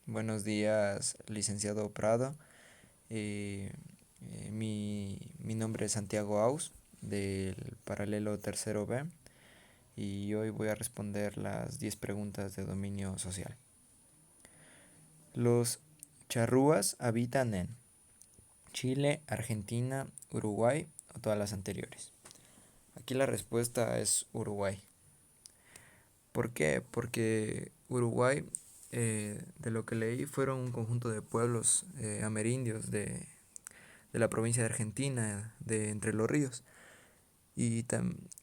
Buenos días, licenciado Prado. Eh, mi nombre es Santiago Aus, del paralelo tercero B, y hoy voy a responder las 10 preguntas de dominio social. Los charrúas habitan en Chile, Argentina, Uruguay o todas las anteriores. Aquí la respuesta es Uruguay. ¿Por qué? Porque Uruguay, de lo que leí, fueron un conjunto de pueblos amerindios de la provincia de Argentina, de Entre los Ríos, y,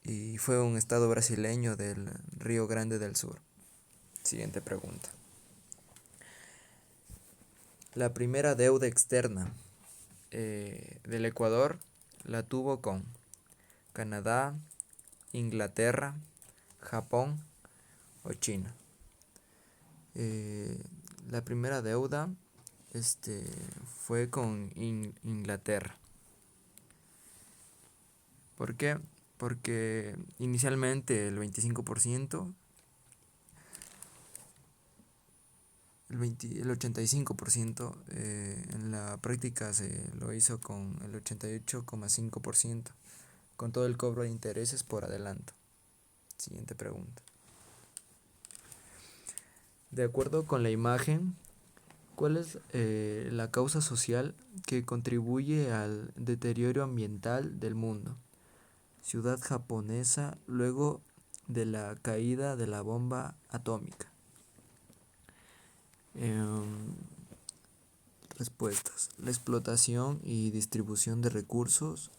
y fue un estado brasileño del Río Grande del Sur. Siguiente pregunta. La primera deuda externa del Ecuador la tuvo con Canadá, Inglaterra, Japón o China. Eh, la primera deuda este, fue con Inglaterra. ¿Por qué? Porque inicialmente el 25%, el 85% en la práctica se lo hizo con el 88,5%, con todo el cobro de intereses por adelanto. Siguiente pregunta. De acuerdo con la imagen, ¿cuál es la causa social que contribuye al deterioro ambiental del mundo? Ciudad japonesa luego de la caída de la bomba atómica. Em, Respuestas. La explotación y distribución de recursos,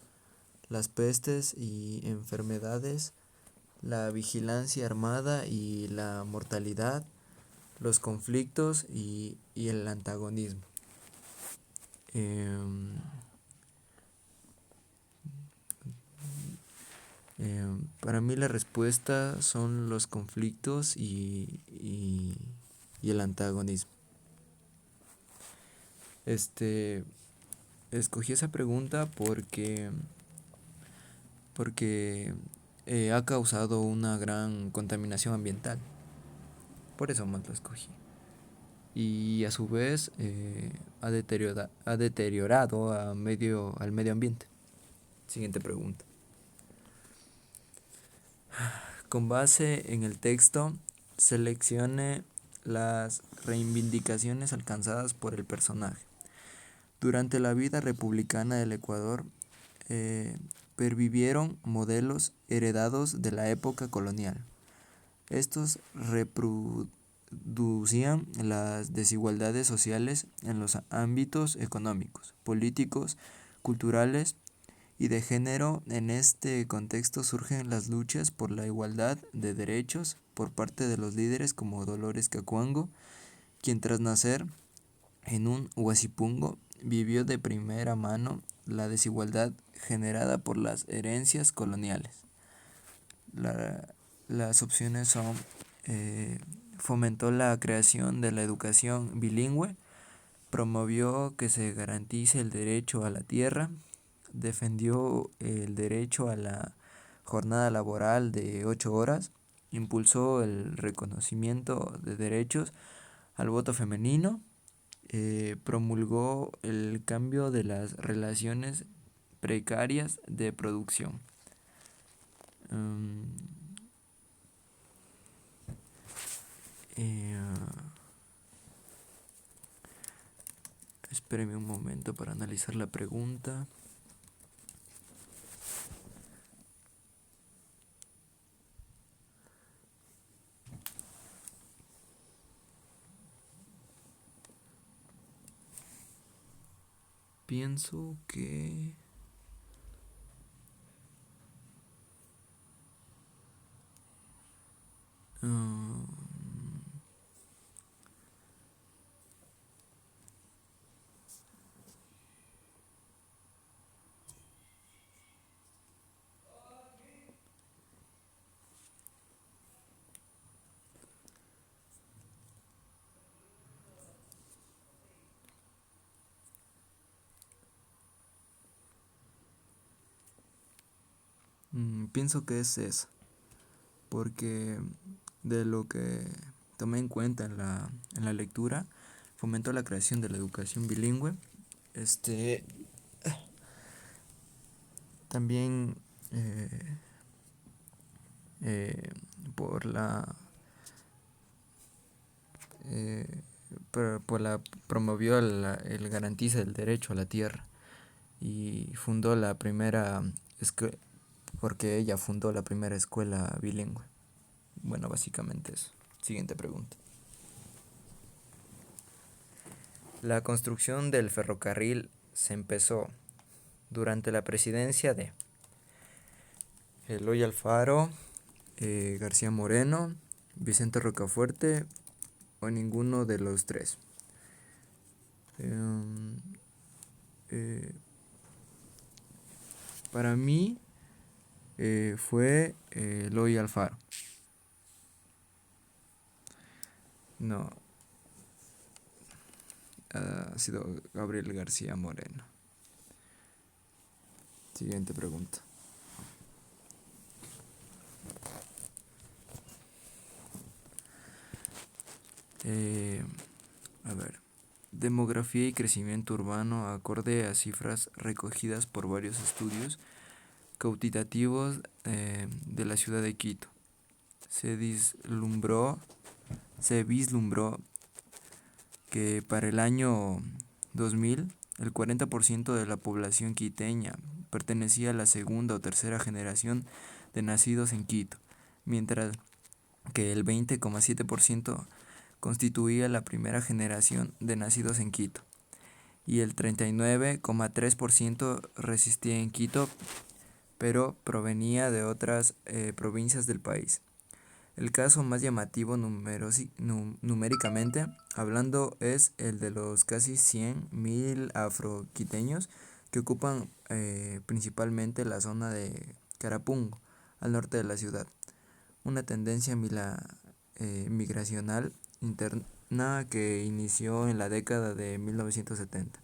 las pestes y enfermedades, la vigilancia armada y la mortalidad, los conflictos y el antagonismo. Em, para mí la respuesta son los conflictos y el antagonismo. Este, escogí esa pregunta porque ha causado una gran contaminación ambiental. Por eso más lo escogí. Y a su vez ha deteriorado al medio ambiente. Siguiente pregunta. Con base en el texto, seleccione las reivindicaciones alcanzadas por el personaje. Durante la vida republicana del Ecuador, eh, pervivieron modelos heredados de la época colonial. Estos reproducían las desigualdades sociales en los ámbitos económicos, políticos, culturales y de género. En este contexto surgen las luchas por la igualdad de derechos por parte de los líderes como Dolores Cacuango, quien tras nacer en un Huasipungo vivió de primera mano la desigualdad generada por las herencias coloniales. La- las opciones son fomentó la creación de la educación bilingüe, promovió que se garantice el derecho a la tierra, defendió el derecho a la jornada laboral de 8 horas, impulsó el reconocimiento de derechos al voto femenino, promulgó el cambio de las relaciones precarias de producción. Um, eh, Espéreme un momento para analizar la pregunta. Pienso que... um, pienso que es esa, porque de lo que tomé en cuenta en la lectura, fomentó la creación de la educación bilingüe. También eh, por la promovió el garantiza el derecho a la tierra y fundó la primera porque ella fundó la primera escuela bilingüe. Bueno, básicamente eso. Siguiente pregunta. La construcción del ferrocarril se empezó durante la presidencia de Eloy Alfaro, García Moreno, Vicente Rocafuerte o ninguno de los tres. Para mí fue Eloy Alfaro. No, ha sido Gabriel García Moreno. Siguiente pregunta. A ver. Demografía y crecimiento urbano acorde a cifras recogidas por varios estudios cuantitativos de la ciudad de Quito. Se vislumbró que para el año 2000 el 40% de la población quiteña pertenecía a la segunda o tercera generación de nacidos en Quito, mientras que el 20,7% constituía la primera generación de nacidos en Quito y el 39,3% residía en Quito, pero provenía de otras provincias del país. El caso más llamativo numéricamente hablando es el de los casi 100.000 afroquiteños que ocupan principalmente la zona de Carapungo, al norte de la ciudad. Una tendencia migracional interna que inició en la década de 1970.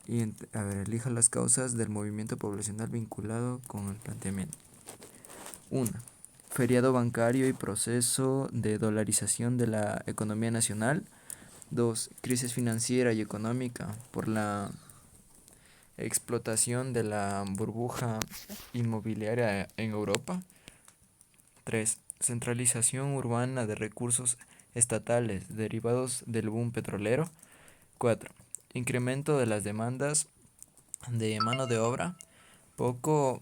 Elija las causas del movimiento poblacional vinculado con el planteamiento. 1. Feriado bancario y proceso de dolarización de la economía nacional. 2. Crisis financiera y económica por la explotación de la burbuja inmobiliaria en Europa. 3. Centralización urbana de recursos estatales derivados del boom petrolero. 4. Incremento de las demandas de mano de obra poco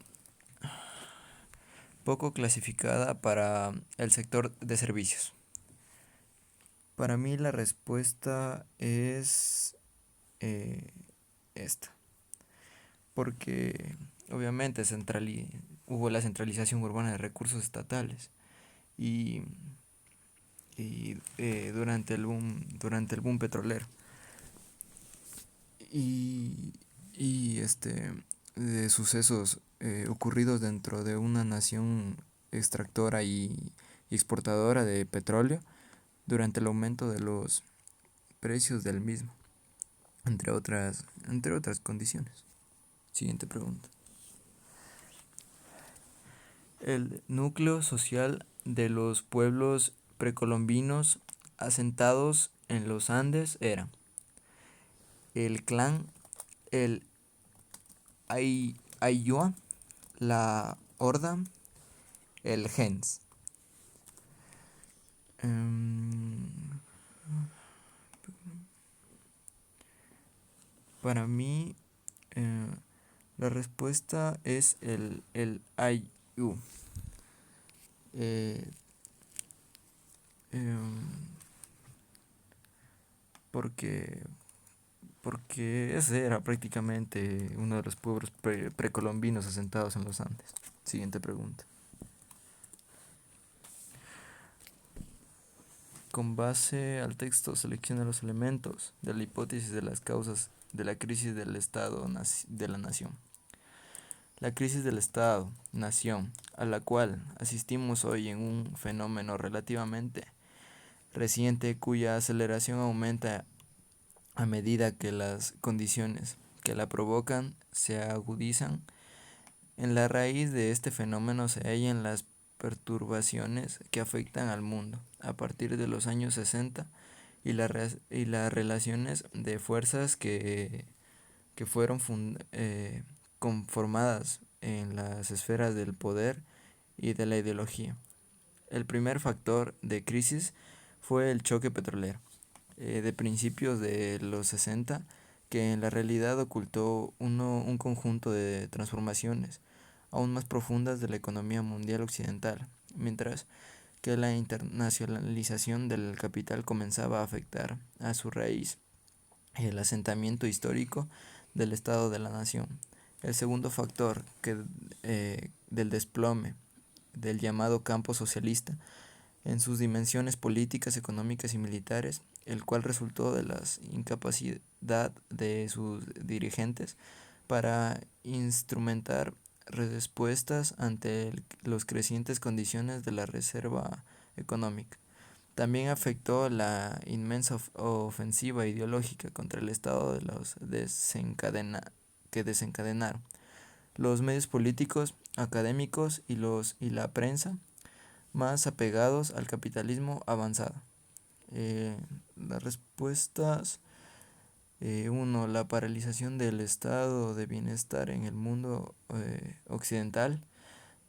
clasificada para el sector de servicios. Para mí la respuesta es esta, porque obviamente hubo la centralización urbana de recursos estatales y durante el boom petrolero y de sucesos ocurridos dentro de una nación extractora y exportadora de petróleo durante el aumento de los precios del mismo, entre otras condiciones. Siguiente pregunta. El núcleo social de los pueblos precolombinos asentados en los Andes era el clan, el Aylloa, la Horda, el Gens. Para mí, la respuesta es el Ayllu. Porque ese era prácticamente uno de los pueblos precolombinos asentados en los Andes. Siguiente pregunta. Con base al texto, selecciona los elementos de la hipótesis de las causas de la crisis del Estado de la Nación. La crisis del Estado-Nación, a la cual asistimos hoy en un fenómeno relativamente reciente cuya aceleración aumenta a medida que las condiciones que la provocan se agudizan. En la raíz de este fenómeno se hallan las perturbaciones que afectan al mundo a partir de los años 60 y las relaciones de fuerzas que fueron conformadas en las esferas del poder y de la ideología. El primer factor de crisis fue el choque petrolero de principios de los 60, que en la realidad ocultó un conjunto de transformaciones aún más profundas de la economía mundial occidental, mientras que la internacionalización del capital comenzaba a afectar a su raíz el asentamiento histórico del Estado de la Nación. El segundo factor del desplome del llamado campo socialista en sus dimensiones políticas, económicas y militares, el cual resultó de la incapacidad de sus dirigentes para instrumentar respuestas ante las crecientes condiciones de la reserva económica. También afectó la inmensa ofensiva ideológica contra el Estado de los que desencadenaron los medios políticos, académicos y la prensa más apegados al capitalismo avanzado. Las respuestas: 1. La paralización del estado de bienestar en el mundo occidental.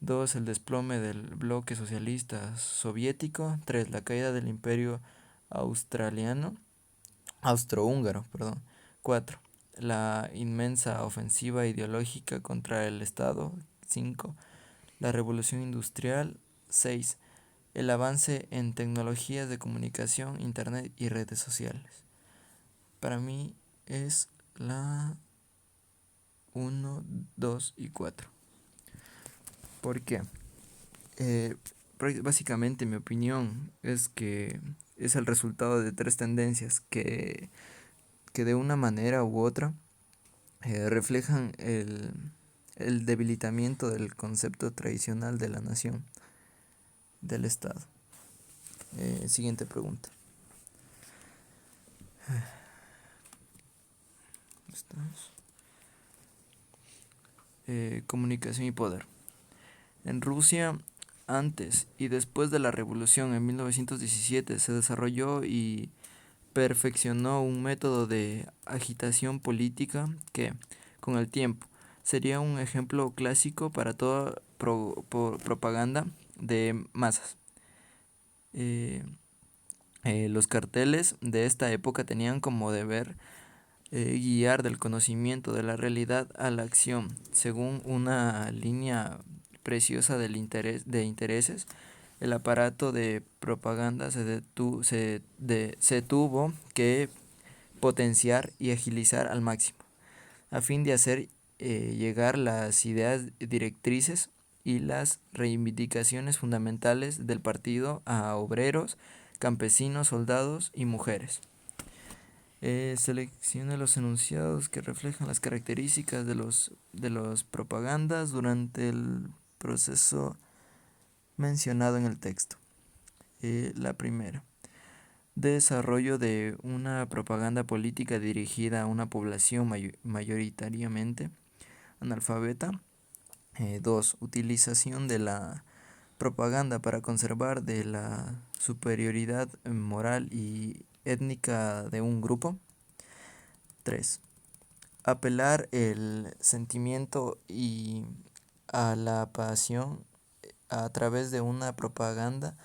2. El desplome del bloque socialista soviético. 3. La caída del imperio austrohúngaro. 4. La inmensa ofensiva ideológica contra el Estado. 5. La revolución industrial. 6. El avance en tecnologías de comunicación, internet y redes sociales. Para mí es la 1, 2 y 4. ¿Por qué? Básicamente mi opinión es que es el resultado de tres tendencias que de una manera u otra reflejan el debilitamiento del concepto tradicional de la nación, del Estado. Siguiente pregunta. Comunicación y poder. En Rusia, antes y después de la revolución en 1917, se desarrolló y perfeccionó un método de agitación política que, con el tiempo, sería un ejemplo clásico para toda propaganda de masas. Los carteles de esta época tenían como deber guiar del conocimiento de la realidad a la acción, según una línea preciosa de intereses. El aparato de propaganda se tuvo que potenciar y agilizar al máximo, a fin de hacer llegar las ideas directrices y las reivindicaciones fundamentales del partido a obreros, campesinos, soldados y mujeres. Selecciona los enunciados que reflejan las características de los propagandas durante el proceso mencionado en el texto. La primera: desarrollo de una propaganda política dirigida a una población mayoritariamente analfabeta. 2. Utilización de la propaganda para conservar de la superioridad moral y étnica de un grupo. 3. Apelar el sentimiento y a la pasión a través de una propaganda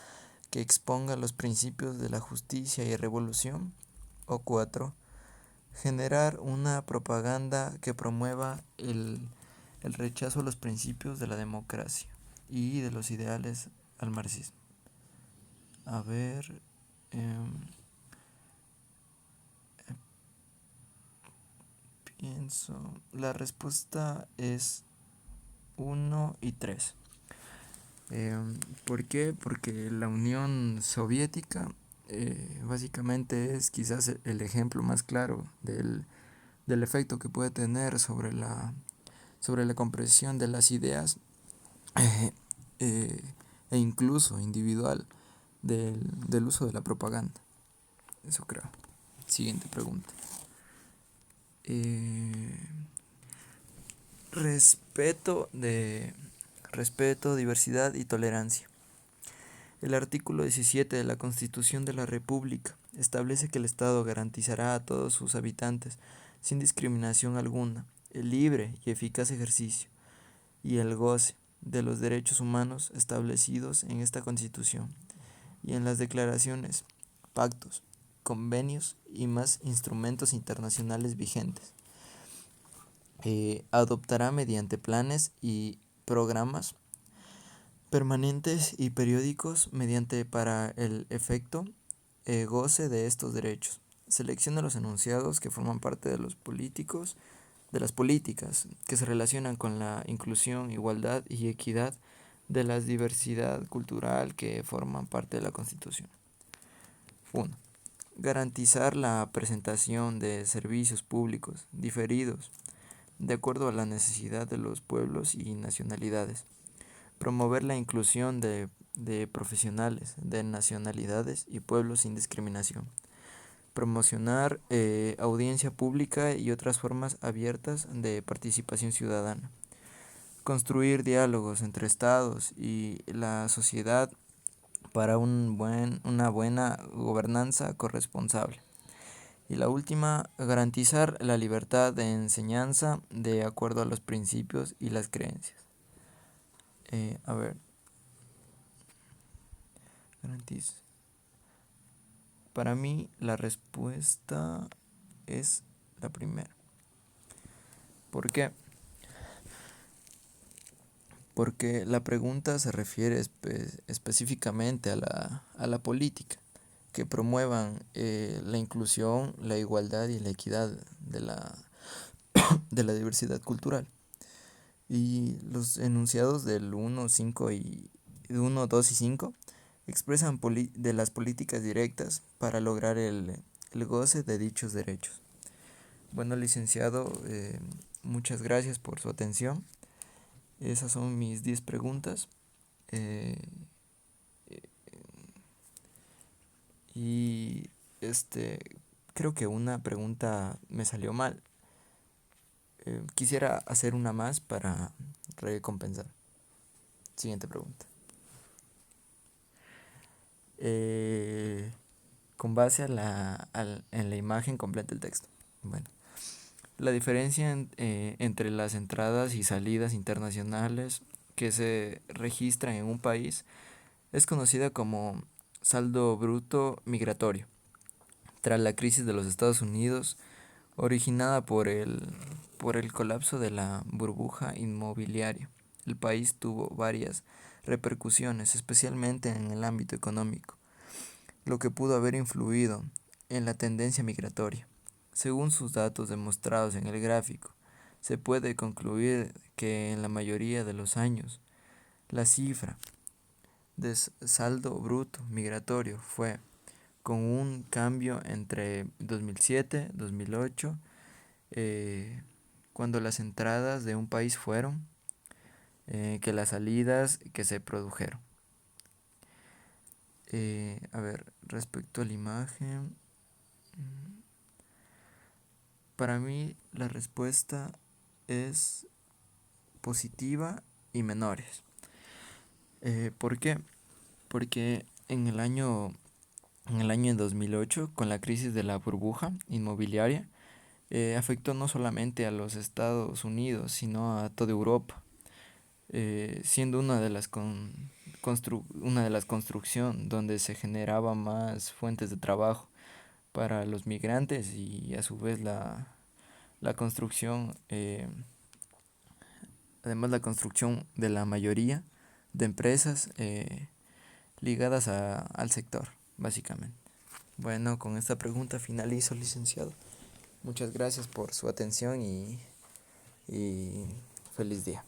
que exponga los principios de la justicia y revolución. O 4. Generar una propaganda que promueva el rechazo a los principios de la democracia y de los ideales al marxismo. A ver, pienso, la respuesta es 1 y 3. ¿Por qué? Porque la Unión Soviética básicamente es quizás el ejemplo más claro del efecto que puede tener sobre la comprensión de las ideas e incluso individual del uso de la propaganda. Eso creo. Siguiente pregunta. Respeto, diversidad y tolerancia. El artículo 17 de la Constitución de la República establece que el Estado garantizará a todos sus habitantes, sin discriminación alguna, el libre y eficaz ejercicio y el goce de los derechos humanos establecidos en esta Constitución y en las declaraciones, pactos, convenios y más instrumentos internacionales vigentes. Adoptará mediante planes y programas permanentes y periódicos mediante para el efecto goce de estos derechos. Selecciona los enunciados que forman parte de los políticos, de las políticas que se relacionan con la inclusión, igualdad y equidad de la diversidad cultural que forman parte de la Constitución. 1. Garantizar la presentación de servicios públicos diferidos de acuerdo a la necesidad de los pueblos y nacionalidades. Promover la inclusión de profesionales, de nacionalidades y pueblos sin discriminación. Promocionar audiencia pública y otras formas abiertas de participación ciudadana. Construir diálogos entre estados y la sociedad para una buena gobernanza corresponsable. Y la última, garantizar la libertad de enseñanza de acuerdo a los principios y las creencias. A ver, garantiza. Para mí la respuesta es la primera. ¿Por qué? Porque la pregunta se refiere específicamente a la política, que promuevan la inclusión, la igualdad y la equidad de la diversidad cultural. Y los enunciados del 1, 5 y 1, 2 y 5 expresan de las políticas directas para lograr el goce de dichos derechos. Bueno, licenciado, muchas gracias por su atención. Esas son mis 10 preguntas. Eh, y creo que una pregunta me salió mal. Quisiera hacer una más para recompensar. Siguiente pregunta. Con base en la imagen completa el texto. Bueno, la diferencia entre las entradas y salidas internacionales que se registran en un país es conocida como saldo bruto migratorio. Tras la crisis de los Estados Unidos, originada por el colapso de la burbuja inmobiliaria, el país tuvo varias repercusiones, especialmente en el ámbito económico, lo que pudo haber influido en la tendencia migratoria. Según sus datos demostrados en el gráfico, se puede concluir que en la mayoría de los años, la cifra de saldo bruto migratorio fue con un cambio entre 2007 y 2008, cuando las entradas de un país fueron que las salidas que se produjeron. A ver, respecto a la imagen, para mí la respuesta es positiva y menores. ¿Por qué? Porque en el año 2008, con la crisis de la burbuja inmobiliaria, afectó no solamente a los Estados Unidos, sino a toda Europa, siendo una de las construcciones donde se generaban más fuentes de trabajo para los migrantes y a su vez la construcción, además la construcción de la mayoría de empresas ligadas al sector, básicamente. Bueno, con esta pregunta finalizo, licenciado. Muchas gracias por su atención y feliz día.